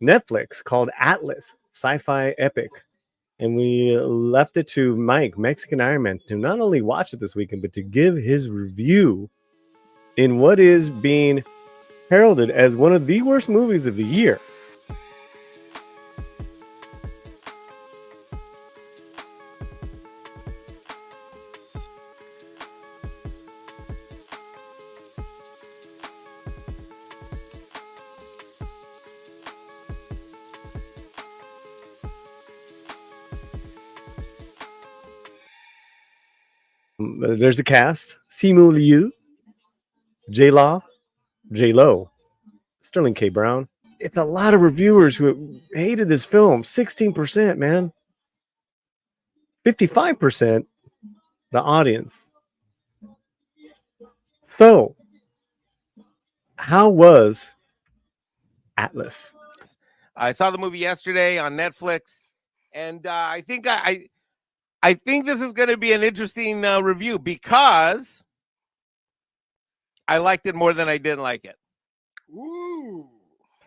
Netflix called Atlas, sci-fi epic. And we left it to Mike, Mexican Iron Man, to not only watch it this weekend, but to give his review in what is being heralded as one of the worst movies of the year. There's a cast: Simu Liu, J Law, J Lo, Sterling K. Brown. It's a lot of reviewers who hated this film. 16%, man. 55% the audience. So, how was Atlas? I saw the movie yesterday on Netflix, and I think I think this is going to be an interesting review because I liked it more than I didn't like it. Ooh.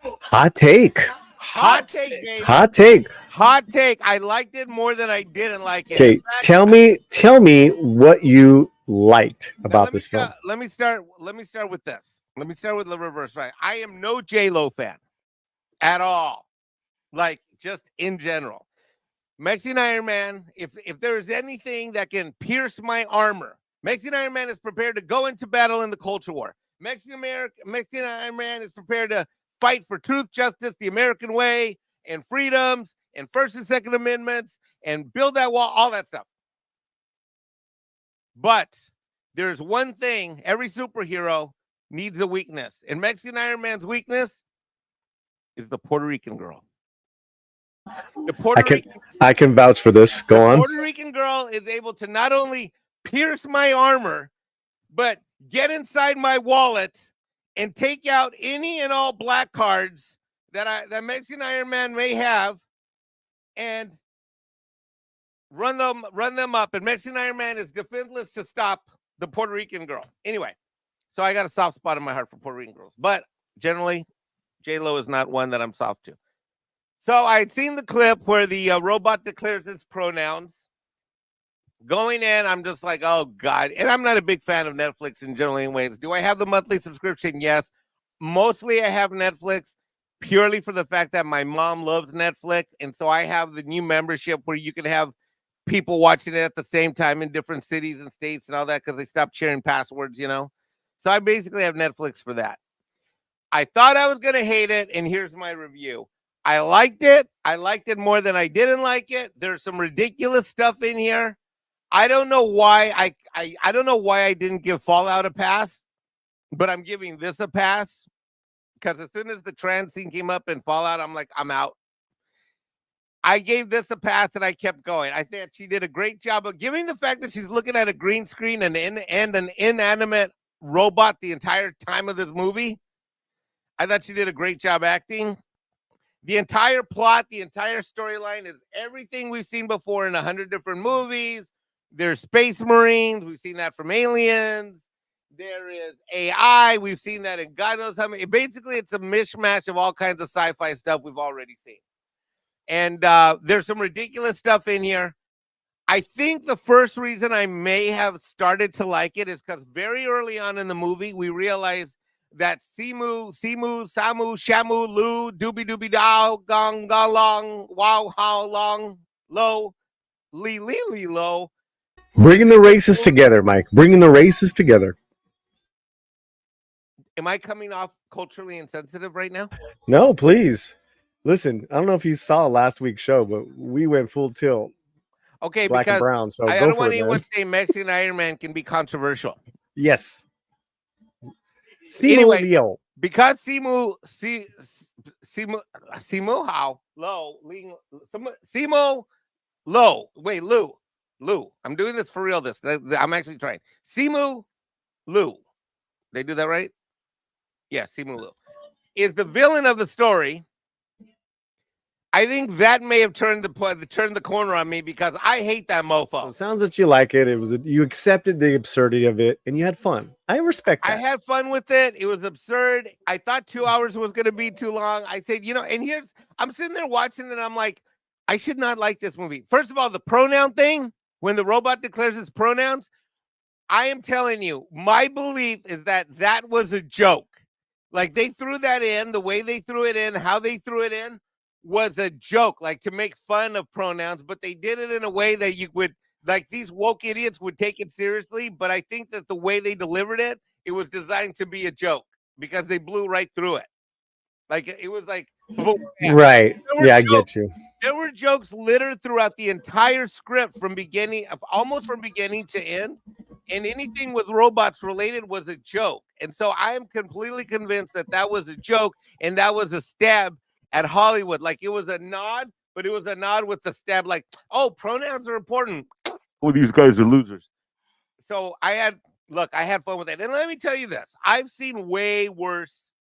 Hot take. Hot take, baby. Hot take. Hot take. I liked it more than I didn't like it. Okay, tell me what you liked about this film. Let me start with this. Let me start with the reverse. Right. I am no J-Lo fan at all. Like, just in general. Mexican Iron Man, if there is anything that can pierce my armor, Mexican Iron Man is prepared to go into battle in the culture war. Mexican Iron Man is prepared to fight for truth, justice, the American way, and freedoms, and First and Second Amendments, and build that wall, all that stuff. But there's one thing: every superhero needs a weakness, and Mexican Iron Man's weakness is the Puerto Rican girl. I can vouch for this. Go on. Puerto Rican girl is able to not only pierce my armor, but get inside my wallet and take out any and all black cards that Mexican Iron Man may have, and run them up. And Mexican Iron Man is defenseless to stop the Puerto Rican girl. Anyway, so I got a soft spot in my heart for Puerto Rican girls, but generally, J-Lo is not one that I'm soft to. So I had seen the clip where the robot declares its pronouns. Going in, I'm just like, oh, God. And I'm not a big fan of Netflix in general anyways. Do I have the monthly subscription? Yes. Mostly I have Netflix purely for the fact that my mom loves Netflix. And so I have the new membership where you can have people watching it at the same time in different cities and states and all that because they stopped sharing passwords, you know. So I basically have Netflix for that. I thought I was going to hate it, and here's my review. I liked it. I liked it more than I didn't like it. There's some ridiculous stuff in here. I don't know why I don't know why I didn't give Fallout a pass, but I'm giving this a pass because as soon as the trans scene came up in Fallout, I'm like, I'm out. I gave this a pass and I kept going. I think she did a great job of giving the fact that she's looking at a green screen and an inanimate robot the entire time of this movie. I thought she did a great job acting. The entire plot, the entire storyline is everything we've seen before in 100 different movies. There's Space Marines. We've seen that from Aliens. There is AI. We've seen that in God knows how many. Basically, it's a mishmash of all kinds of sci-fi stuff we've already seen. And there's some ridiculous stuff in here. I think the first reason I may have started to like it is because very early on in the movie, we realized that Samu, Shamu, Lu, Doobie Doobie Dow, Gong, Galong, Wow, How Long, Low, Lee, Low. Bringing the races together, Mike. Bringing the races together. Am I coming off culturally insensitive right now? No, please. Listen, I don't know if you saw last week's show, but we went full tilt. Okay, Black because and brown, so I go don't for want it, anyone man. to say Mexican Iron Man can be controversial. Yes. Anyway, Leo. because Simu how low, Simo low. Wait, Lou. I'm doing this for real. I'm actually trying. Simu Lou. They do that right? Yeah, Simu Lou is the villain of the story. I think that may have turned the corner on me because I hate that So mofo. it sounds that you like it. You accepted the absurdity of it and you had fun. I respect that. I had fun with it. It was absurd. I thought 2 hours was going to be too long. I said, and I'm sitting there watching it and I'm like, I should not like this movie. First of all, the pronoun thing, when the robot declares its pronouns, I am telling you, my belief is that was a joke. Like they threw that in, the way they threw it in, how they threw it in was a joke, like to make fun of pronouns, but they did it in a way that you would, like these woke idiots would take it seriously. But I think that the way they delivered it, it was designed to be a joke because they blew right through it. Like it was like, boom, right. Yeah, I get you. There were jokes littered throughout the entire script almost from beginning to end. And anything with robots related was a joke. And so I am completely convinced that was a joke and that was a stab at Hollywood. Like it was a nod, but it was a nod with the stab like, oh, pronouns are important. Oh, these guys are losers. So I had fun with it. And let me tell you this. I've seen way worse.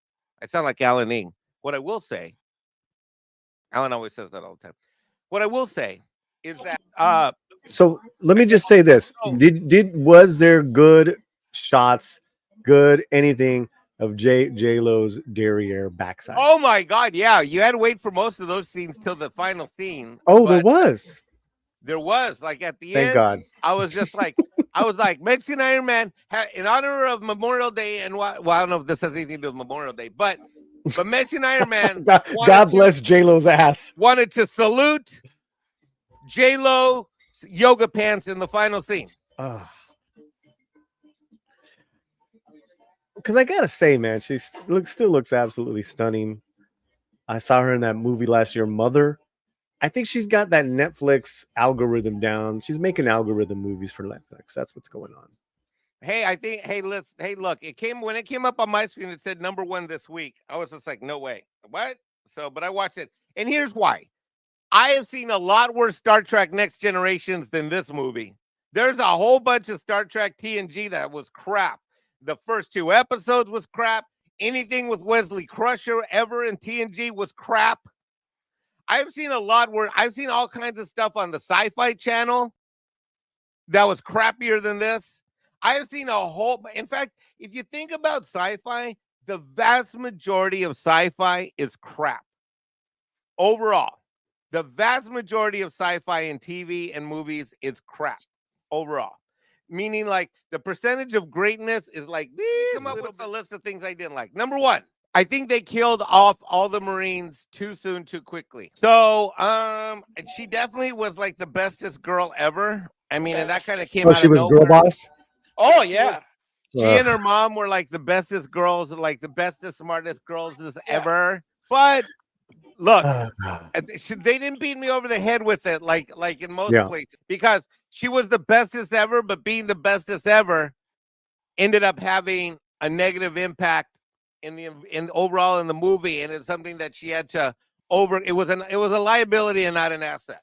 I sound like Alan Ing. What I will say, Alan always says that all the time. What I will say is that so let me just say this. Was there good shots, good anything of J-Lo's derriere backside? Oh my God, yeah. You had to wait for most of those scenes till the final scene. Oh, there was. There was. Like at the Thank end, God. I was like, Mexican Iron Man, in honor of Memorial Day, and well, I don't know if this has anything to do with Memorial Day, but Mexican Iron Man God bless J-Lo's ass. Wanted to salute J-Lo yoga pants in the final scene. Because I gotta say, man, she still looks absolutely stunning. I saw her in that movie last year, Mother. I think she's got that Netflix algorithm down. She's making algorithm movies for Netflix. That's what's going on. Hey, look, when it came up on my screen, it said #1 this week. I was just like, no way. What? But I watched it. And here's why. I have seen a lot worse Star Trek Next Generations than this movie. There's a whole bunch of Star Trek TNG that was crap. The first 2 episodes was crap. Anything with Wesley Crusher ever in TNG was crap. I've seen a lot where I've seen all kinds of stuff on the Sci-Fi Channel that was crappier than this. I have seen in fact, if you think about sci-fi, the vast majority of sci-fi is crap. Overall, the vast majority of sci-fi in TV and movies is crap. Overall. Meaning like the percentage of greatness is like, come up with a list of things I didn't like. #1, I think they killed off all the Marines too soon, too quickly. So, she definitely was like the bestest girl ever. I mean, and that kind of came out she of was nowhere. girl boss. Oh yeah. She and her mom were like the bestest girls, like the bestest, smartest girls ever. But look, they didn't beat me over the head with it like in most places, because she was the bestest ever, but being the bestest ever ended up having a negative impact overall in the movie, and it's something that she had to it was a liability and not an asset.